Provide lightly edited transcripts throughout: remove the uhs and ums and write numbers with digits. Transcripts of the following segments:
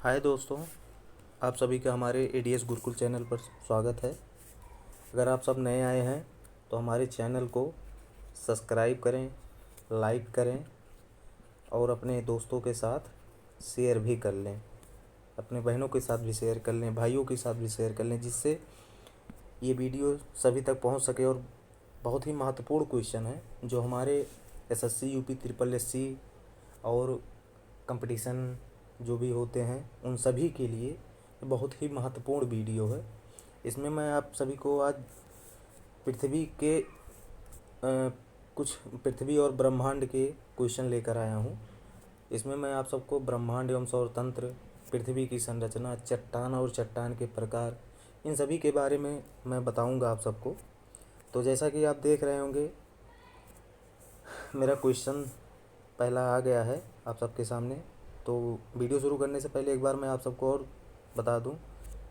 हाय दोस्तों, आप सभी का हमारे एडीएस गुरुकुल चैनल पर स्वागत है। अगर आप सब नए आए हैं तो हमारे चैनल को सब्सक्राइब करें, लाइक करें और अपने दोस्तों के साथ शेयर भी कर लें। अपने बहनों के साथ भी शेयर कर लें, भाइयों के साथ भी शेयर कर लें, जिससे ये वीडियो सभी तक पहुंच सके। और बहुत ही महत्वपूर्ण क्वेश्चन है जो हमारे एसएससी, यूपी, ट्रिपल एससी और कंपटीशन जो भी होते हैं उन सभी के लिए बहुत ही महत्वपूर्ण वीडियो है। इसमें मैं आप सभी को आज पृथ्वी के कुछ पृथ्वी और ब्रह्मांड के क्वेश्चन लेकर आया हूँ। इसमें मैं आप सबको ब्रह्मांड एवं सौर तंत्र, पृथ्वी की संरचना, चट्टान और चट्टान के प्रकार, इन सभी के बारे में मैं बताऊंगा आप सबको। तो जैसा कि आप देख रहे होंगे, मेरा क्वेश्चन पहला आ गया है आप सबके सामने। तो वीडियो शुरू करने से पहले एक बार मैं आप सबको और बता दूं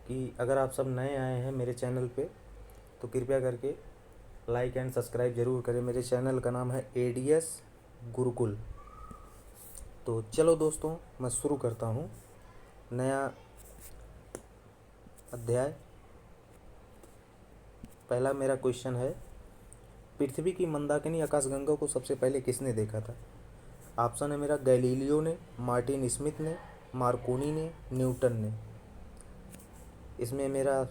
कि अगर आप सब नए आए हैं मेरे चैनल पे तो कृपया करके लाइक एंड सब्सक्राइब ज़रूर करें। मेरे चैनल का नाम है एडीएस गुरुकुल। तो चलो दोस्तों, मैं शुरू करता हूँ नया अध्याय। पहला मेरा क्वेश्चन है, पृथ्वी की मंदाकिनी आकाशगंगा को सबसे पहले किसने देखा था? ऑप्शन है मेरा गैलीलियो ने, मार्टिन स्मिथ ने, मार्कोनी ने, न्यूटन ने। इसमें मेरा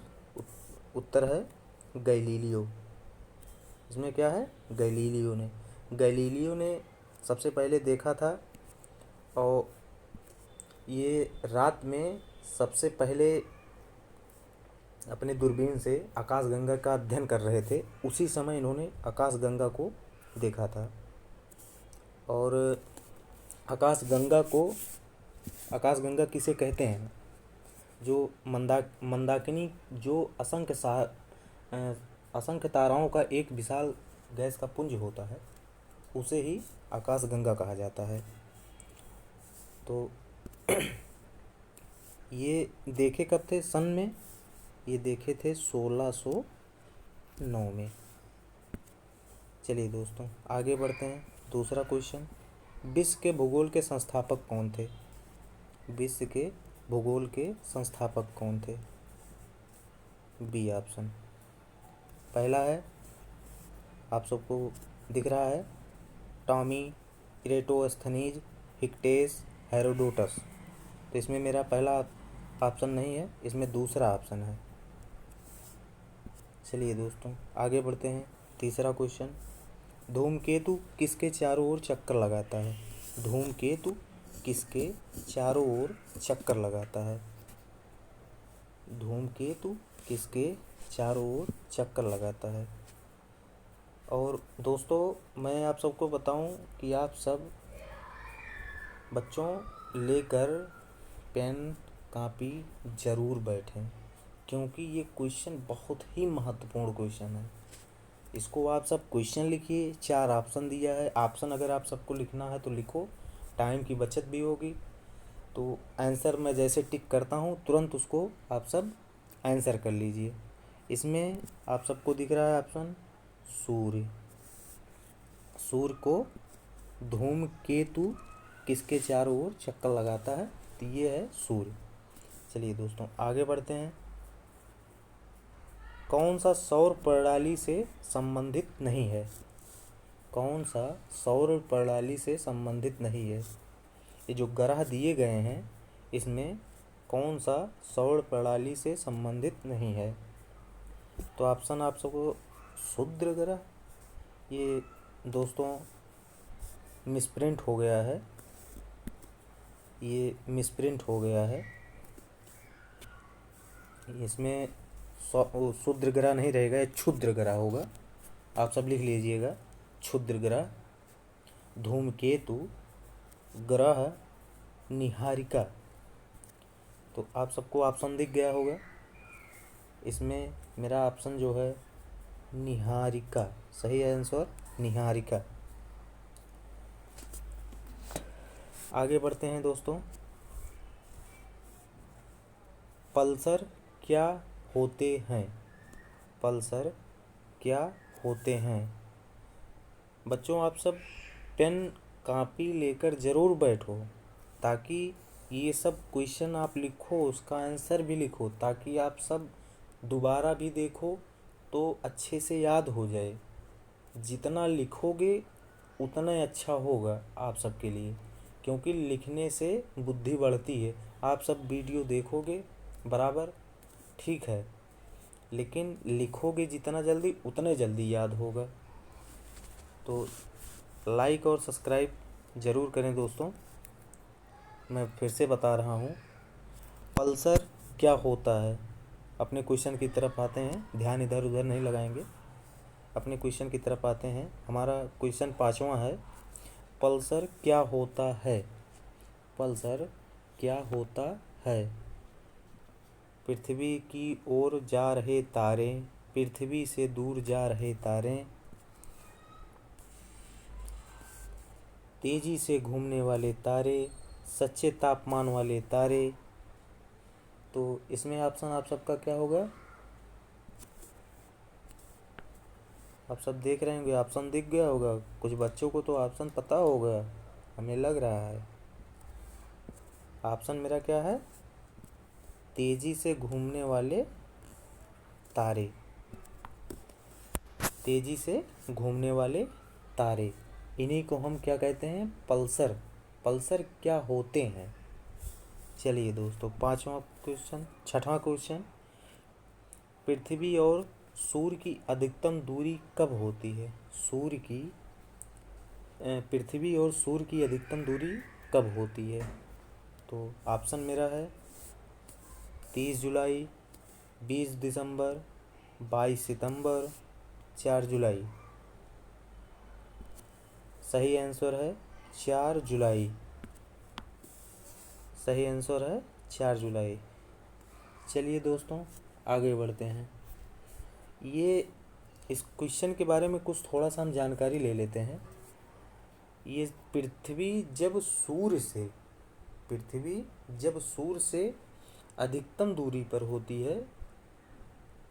उत्तर है गैलीलियो। इसमें क्या है? गैलीलियो ने सबसे पहले देखा था। और ये रात में सबसे पहले अपने दूरबीन से आकाशगंगा का अध्ययन कर रहे थे। उसी समय इन्होंने आकाशगंगा को देखा था। और आकाशगंगा किसे कहते हैं? जो मंदाकिनी, जो असंख्य ताराओं का एक विशाल गैस का पुंज होता है, उसे ही आकाशगंगा कहा जाता है। तो ये देखे कब थे सन में? ये देखे थे 1609 में। चलिए दोस्तों, आगे बढ़ते हैं। दूसरा क्वेश्चन, विश्व के भूगोल के संस्थापक कौन थे? विश्व के भूगोल के संस्थापक कौन थे? B option. पहला है, आप सबको दिख रहा है, टॉमी, इरेटोस्थनीज, हिक्टेस, हेरोडोटस। तो इसमें मेरा पहला ऑप्शन नहीं है, इसमें दूसरा ऑप्शन है। चलिए दोस्तों, आगे बढ़ते हैं। तीसरा क्वेश्चन, धूमकेतु किसके चारों ओर चक्कर लगाता है? धूमकेतु किसके चारों ओर चक्कर लगाता है? धूमकेतु किसके चारों ओर चक्कर लगाता है? और दोस्तों, मैं आप सबको बताऊं कि आप सब बच्चों लेकर पेन कापी ज़रूर बैठें, क्योंकि ये क्वेश्चन बहुत ही महत्वपूर्ण क्वेश्चन है। इसको आप सब क्वेश्चन लिखिए। 4 ऑप्शन दिया है। ऑप्शन अगर आप सबको लिखना है तो लिखो, टाइम की बचत भी होगी। तो आंसर मैं जैसे टिक करता हूँ तुरंत उसको आप सब आंसर कर लीजिए। इसमें आप सबको दिख रहा है ऑप्शन सूर्य। सूर्य को धूमकेतु किसके चारों ओर चक्कर लगाता है? तो ये है सूर्य। चलिए दोस्तों, आगे बढ़ते हैं। कौन सा सौर प्रणाली से संबंधित नहीं है? कौन सा सौर प्रणाली से संबंधित नहीं है? ये जो ग्रह दिए गए हैं, इसमें कौन सा सौर प्रणाली से संबंधित नहीं है? तो ऑप्शन आप सबको क्षुद्र ग्रह, ये दोस्तों मिसप्रिंट हो गया है, ये मिसप्रिंट हो गया है। इसमें क्षुद्र ग्रह नहीं रहेगा, ये क्षुद्र ग्रह होगा। आप सब लिख लीजिएगा, क्षुद्र ग्रह। धूमकेतु, ग्रह, निहारिका। तो आप सबको ऑप्शन दिख गया होगा। इसमें मेरा ऑप्शन जो है निहारिका, सही आंसर निहारिका। आगे बढ़ते हैं दोस्तों। पल्सर क्या होते हैं? पल्सर क्या होते हैं? बच्चों, आप सब पेन कापी लेकर ज़रूर बैठो, ताकि ये सब क्वेश्चन आप लिखो, उसका आंसर भी लिखो, ताकि आप सब दोबारा भी देखो तो अच्छे से याद हो जाए। जितना लिखोगे उतना ही अच्छा होगा आप सबके लिए, क्योंकि लिखने से बुद्धि बढ़ती है। आप सब वीडियो देखोगे बराबर, ठीक है, लेकिन लिखोगे जितना जल्दी उतने जल्दी याद होगा। तो लाइक और सब्सक्राइब ज़रूर करें दोस्तों। मैं फिर से बता रहा हूँ, पल्सर क्या होता है। अपने क्वेश्चन की तरफ आते हैं, ध्यान इधर उधर नहीं लगाएंगे, अपने क्वेश्चन की तरफ आते हैं। हमारा क्वेश्चन 5वां है, पल्सर क्या होता है। पल्सर क्या होता है। पृथ्वी की ओर जा रहे तारे, पृथ्वी से दूर जा रहे तारे, तेजी से घूमने वाले तारे, सच्चे तापमान वाले तारे। तो इसमें ऑप्शन आप सबका क्या होगा। आप सब देख रहे होंगे, ऑप्शन दिख गया होगा। कुछ बच्चों को तो ऑप्शन पता होगा, हमें लग रहा है। ऑप्शन मेरा क्या है, तेजी से घूमने वाले तारे। तेजी से घूमने वाले तारे, इन्हीं को हम क्या कहते हैं, पल्सर। पल्सर क्या होते हैं। चलिए दोस्तों, 5वां क्वेश्चन, 6वां क्वेश्चन, पृथ्वी और सूर्य की अधिकतम दूरी कब होती है। पृथ्वी और सूर्य की अधिकतम दूरी कब होती है। तो ऑप्शन मेरा है 30 जुलाई, 20 दिसंबर, 22 सितंबर, 4 जुलाई। सही आंसर है 4 जुलाई। सही आंसर है 4 जुलाई। चलिए दोस्तों, आगे बढ़ते हैं। ये इस क्वेश्चन के बारे में कुछ थोड़ा सा हम जानकारी ले लेते हैं। ये पृथ्वी जब सूर्य से अधिकतम दूरी पर होती है,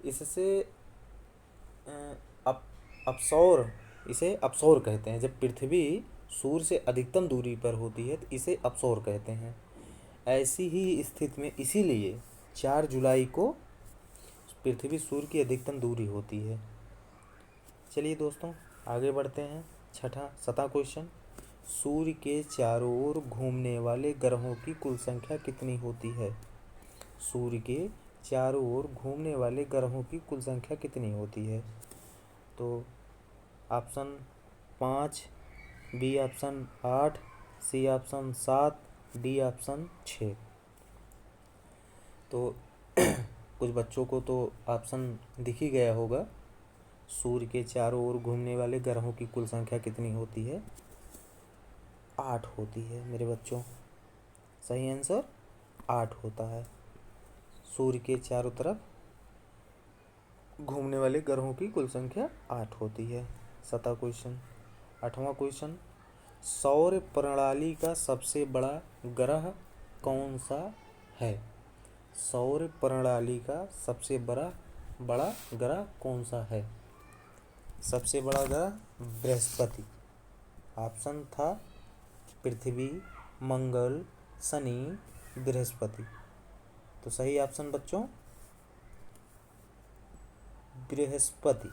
इससे अपसौर, इसे अपसौर कहते हैं। जब पृथ्वी सूर्य से अधिकतम दूरी पर होती है तो इसे अपसौर कहते हैं। ऐसी ही स्थिति में इसीलिए 4 जुलाई को पृथ्वी सूर्य की अधिकतम दूरी होती है। चलिए दोस्तों, आगे बढ़ते हैं। 7वां क्वेश्चन, सूर्य के चारों ओर घूमने वाले ग्रहों की कुल संख्या कितनी होती है। सूर्य के चारों ओर घूमने वाले ग्रहों की कुल संख्या कितनी होती है। तो option 5, B option 8, C option 7, D option 6। तो कुछ बच्चों को तो ऑप्शन दिख ही गया होगा। सूर्य के चारों ओर घूमने वाले ग्रहों की कुल संख्या कितनी होती है, 8 होती है मेरे बच्चों। सही आंसर 8 होता है। सूर्य के चारों तरफ घूमने वाले ग्रहों की कुल संख्या 8 होती है। 7वां क्वेश्चन, 8वां क्वेश्चन, सौर प्रणाली का सबसे बड़ा ग्रह कौन सा है। सौर प्रणाली का सबसे बड़ा ग्रह कौन सा है। सबसे बड़ा ग्रह बृहस्पति। ऑप्शन था पृथ्वी, मंगल, शनि, बृहस्पति। तो सही ऑप्शन बच्चों बृहस्पति।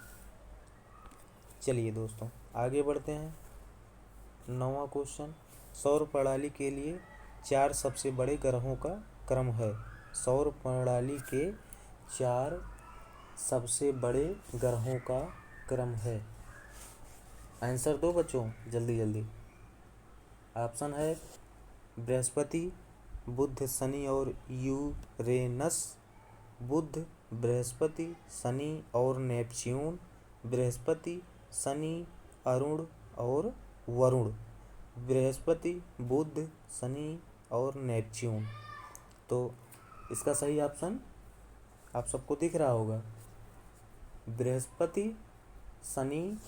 चलिए दोस्तों, आगे बढ़ते हैं। 9वां क्वेश्चन, सौर प्रणाली के लिए 4 सबसे बड़े ग्रहों का क्रम है। सौर प्रणाली के 4 सबसे बड़े ग्रहों का क्रम है। आंसर दो बच्चों, जल्दी जल्दी। ऑप्शन है बृहस्पति, बुध, शनि और यूरेनस। बुध, बृहस्पति, शनि और नेपच्यून। बृहस्पति, शनि, अरुण और वरुण। बृहस्पति, बुध, शनि और नेपच्यून। तो इसका सही ऑप्शन आप सबको दिख रहा होगा, बृहस्पति, शनि,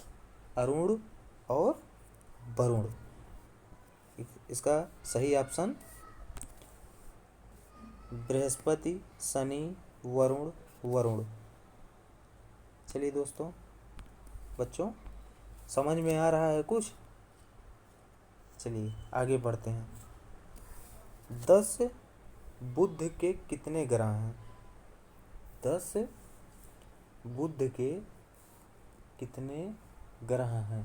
अरुण और वरुण। इसका सही ऑप्शन बृहस्पति, शनि, वरुण। चलिए दोस्तों, बच्चों समझ में आ रहा है कुछ। चलिए आगे बढ़ते हैं। 10 बुध के कितने ग्रह हैं? 10 बुध के कितने ग्रह हैं?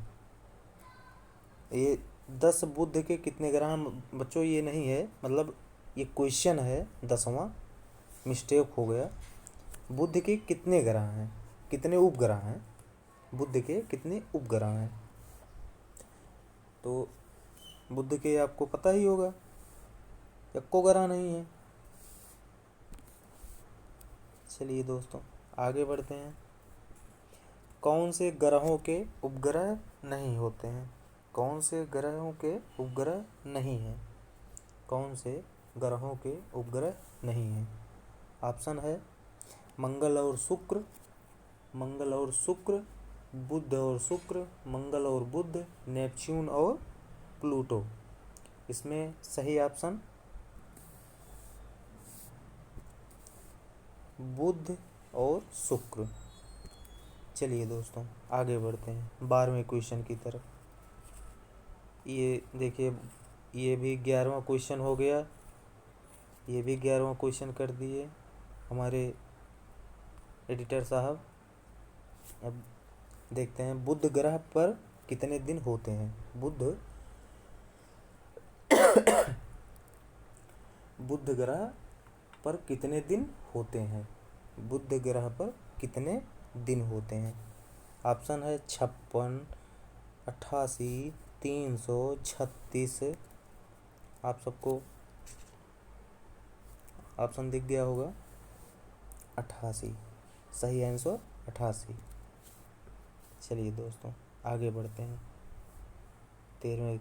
ये 10 बुध के कितने ग्रह हैं बच्चों, ये नहीं है, मतलब ये क्वेश्चन है 10वां, मिस्टेक हो गया। बुध के कितने ग्रह हैं, कितने उपग्रह हैं, बुध के कितने उपग्रह हैं? तो बुध के आपको पता ही होगा, एको ग्रह नहीं है। चलिए दोस्तों आगे बढ़ते हैं। कौन से ग्रहों के उपग्रह नहीं होते हैं? कौन से ग्रहों के उपग्रह नहीं हैं? कौन से ग्रहों के उपग्रह नहीं हैं? ऑप्शन है मंगल और शुक्र, मंगल और शुक्र, बुध और शुक्र, मंगल और बुध, नेपच्यून और प्लूटो। इसमें सही ऑप्शन बुध और शुक्र। चलिए दोस्तों आगे बढ़ते हैं 12वें क्वेश्चन की तरफ। ये देखिए, ये भी 11वां क्वेश्चन हो गया, ये भी 11वां क्वेश्चन कर दिए हमारे एडिटर साहब। अब देखते हैं बुध ग्रह पर कितने दिन होते हैं? बुध ग्रह पर कितने दिन होते हैं? बुध ग्रह पर कितने दिन होते हैं? ऑप्शन है 56, 88, 336। आप सबको ऑप्शन दिख गया होगा, 88 सही आंसर 88। चलिए दोस्तों आगे बढ़ते हैं 13वें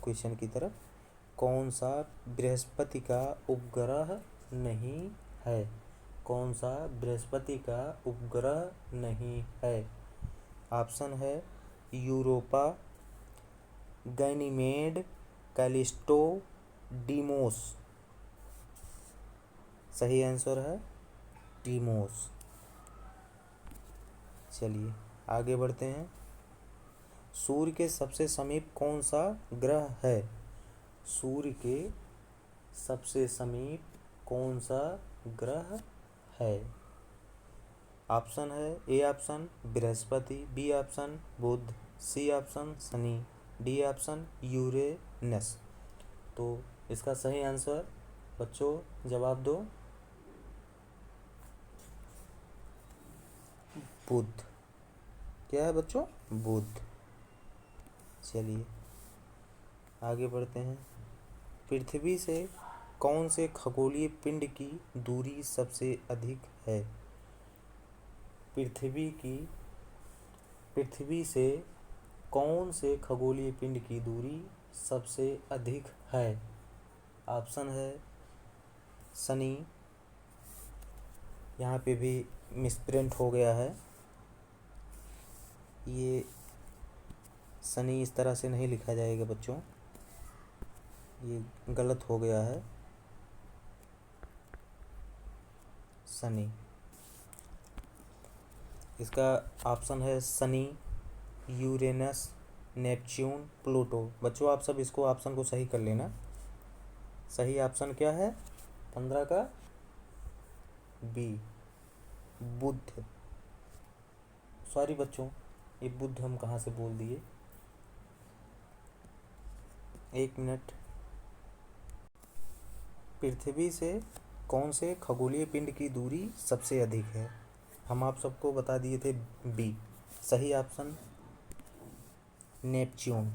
क्वेश्चन की तरफ। कौन सा बृहस्पति का उपग्रह नहीं है? कौन सा बृहस्पति का उपग्रह नहीं है? ऑप्शन है यूरोपा, गैनीमेड, कैलिस्टो, डीमोस। सही आंसर है डीमोस। चलिए आगे बढ़ते हैं। सूर्य के सबसे समीप कौन सा ग्रह है? सूर्य के सबसे समीप कौन सा ग्रह है? ऑप्शन है A option Brihaspati, B option Budh, C option Shani, D option Uranus. तो इसका सही आंसर बच्चों जवाब दो, बुध। क्या है बच्चों? बुध। चलिए आगे बढ़ते हैं। पृथ्वी से कौन से खगोलीय पिंड की दूरी सबसे अधिक है? पृथ्वी से कौन से खगोलीय पिंड की दूरी सबसे अधिक है? ऑप्शन है शनि, यहाँ पे भी मिसप्रिंट हो गया है, ये शनि इस तरह से नहीं लिखा जाएगा बच्चों, ये गलत हो गया है, शनि। इसका ऑप्शन है शनि, यूरेनस, नेपच्यून, प्लूटो। बच्चों आप सब इसको ऑप्शन को सही कर लेना। सही ऑप्शन क्या है 15 का? बी, बुध। सॉरी बच्चों, ये बुध हम कहाँ से बोल दिए, एक मिनट। पृथ्वी से कौन से खगोलीय पिंड की दूरी सबसे अधिक है? हम आप सबको बता दिए थे बी। सही ऑप्शन नेपच्यून।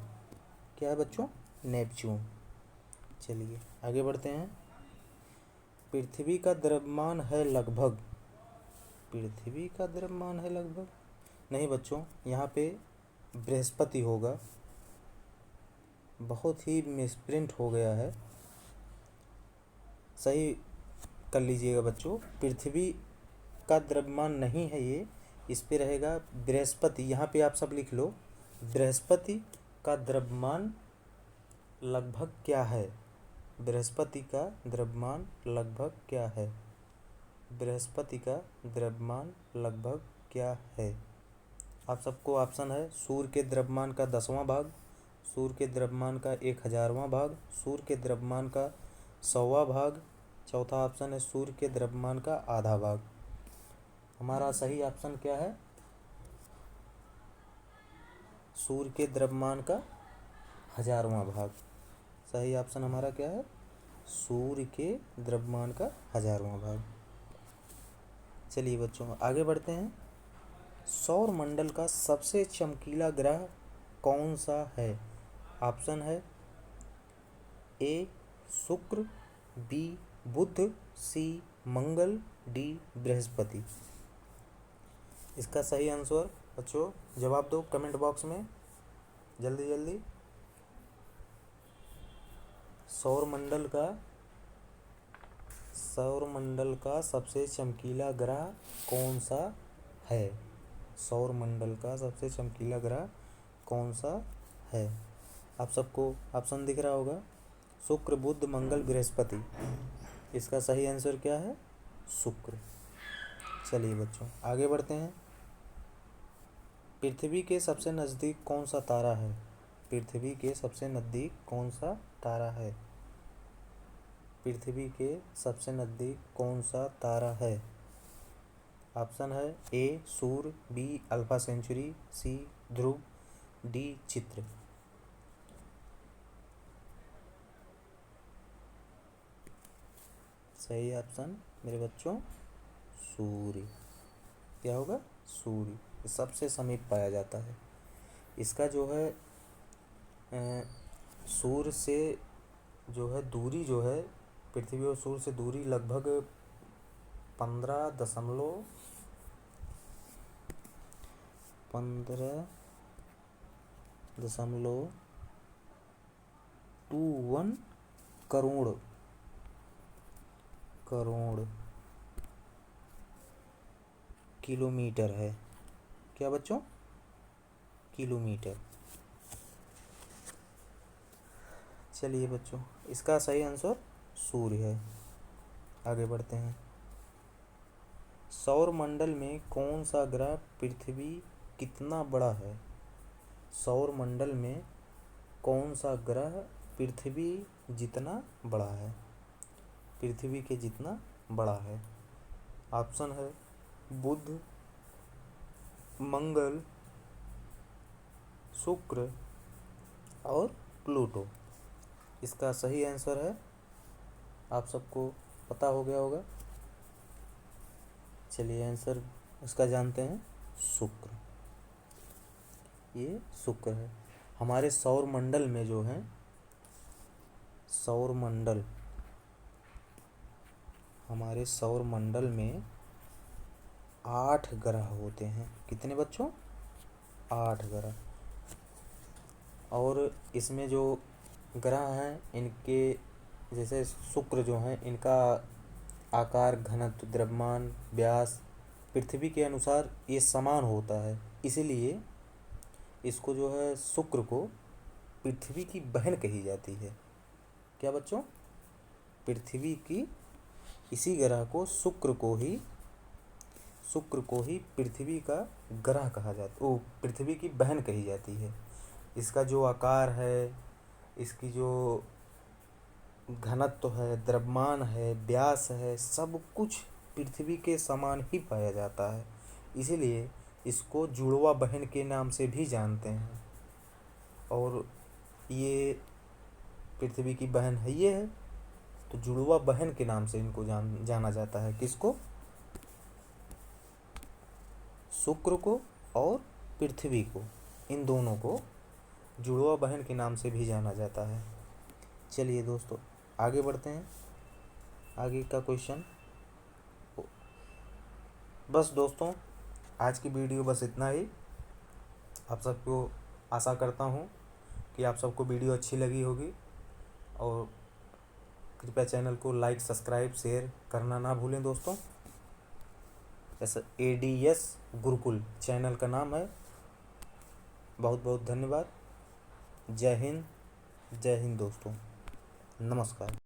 क्या है बच्चों? नेपच्यून। चलिए आगे बढ़ते हैं। पृथ्वी का द्रव्यमान है लगभग, पृथ्वी का द्रव्यमान है लगभग नहीं बच्चों, यहाँ पे बृहस्पति होगा, बहुत ही मिसप्रिंट हो गया है, सही कर लीजिएगा बच्चों। पृथ्वी का द्रव्यमान नहीं है ये, इस पे रहेगा बृहस्पति। यहाँ पे आप सब लिख लो, बृहस्पति का द्रव्यमान लगभग क्या है? बृहस्पति का द्रव्यमान लगभग क्या है? बृहस्पति का द्रव्यमान लगभग क्या है? आप सबको ऑप्शन है सूर्य के द्रव्यमान का 10वां भाग, सूर्य के द्रव्यमान का 1000वां भाग, सूर्य के द्रव्यमान का 100वां भाग, चौथा ऑप्शन है सूर्य के द्रव्यमान का आधा भाग। हमारा सही ऑप्शन क्या है? सूर्य के द्रव्यमान का 1000वां भाग। सही ऑप्शन हमारा क्या है? सूर्य के द्रव्यमान का 1000वां भाग। चलिए बच्चों आगे बढ़ते हैं। सौर मंडल का सबसे चमकीला ग्रह कौन सा है? ऑप्शन है ए शुक्र, बी बुध, सी मंगल, डी बृहस्पति। इसका सही आंसर बच्चों जवाब दो कमेंट बॉक्स में जल्दी जल्दी। सौर मंडल का सबसे चमकीला ग्रह कौन सा है? सौर मंडल का सबसे चमकीला ग्रह कौन सा है? आप सबको ऑप्शन दिख रहा होगा, शुक्र, बुध, मंगल, बृहस्पति। इसका सही आंसर क्या है? शुक्र। चलिए बच्चों आगे बढ़ते हैं। पृथ्वी के सबसे नज़दीक कौन सा तारा है? पृथ्वी के सबसे नज़दीक कौन सा तारा है? पृथ्वी के सबसे नज़दीक कौन सा तारा है? ऑप्शन है ए सूर्य, be alpha century, C Dhruv, D चित्र। सही ऑप्शन मेरे बच्चों सूर्य। क्या होगा? सूर्य सबसे समीप पाया जाता है। इसका जो है सूर्य से जो है दूरी जो है, पृथ्वी और सूर्य से दूरी लगभग 15.21 करोड़ किलोमीटर है। क्या बच्चों? किलोमीटर। चलिए बच्चों इसका सही आंसर सूर्य है। आगे बढ़ते हैं। सौर मंडल में कौन सा ग्रह पृथ्वी कितना बड़ा है? सौर मंडल में कौन सा ग्रह पृथ्वी जितना बड़ा है? पृथ्वी के जितना बड़ा है। ऑप्शन है बुध, मंगल, शुक्र और प्लूटो। इसका सही आंसर है, आप सबको पता हो गया होगा। चलिए आंसर इसका जानते हैं, शुक्र। ये शुक्र है। हमारे सौर मंडल में जो है हमारे सौर मंडल में 8 ग्रह होते हैं। कितने बच्चों? 8 ग्रह। और इसमें जो ग्रह हैं इनके जैसे शुक्र जो हैं इनका आकार, घनत्व, द्रव्यमान, व्यास पृथ्वी के अनुसार ये समान होता है। इसीलिए इसको जो है शुक्र को पृथ्वी की बहन कही जाती है। क्या बच्चों? पृथ्वी की इसी ग्रह को शुक्र को ही पृथ्वी का ग्रह कहा जाता, वो पृथ्वी की बहन कही जाती है। इसका जो आकार है, इसकी जो घनत्व है, द्रव्यमान है, व्यास है, सब कुछ पृथ्वी के समान ही पाया जाता है। इसीलिए इसको जुड़वा बहन के नाम से भी जानते हैं। और ये पृथ्वी की बहन है ये है, तो जुड़वा बहन के नाम से इनको जाना जाता है। किसको? शुक्र को और पृथ्वी को, इन दोनों को जुड़वा बहन के नाम से भी जाना जाता है। चलिए दोस्तों आगे बढ़ते हैं। आगे का क्वेश्चन। बस दोस्तों आज की वीडियो बस इतना ही। आप सबको आशा करता हूँ कि आप सबको वीडियो अच्छी लगी होगी, और कृपया चैनल को लाइक, सब्सक्राइब, शेयर करना ना भूलें दोस्तों। ऐसा ADS गुरुकुल चैनल का नाम है। बहुत बहुत धन्यवाद। जय हिंद दोस्तों। नमस्कार।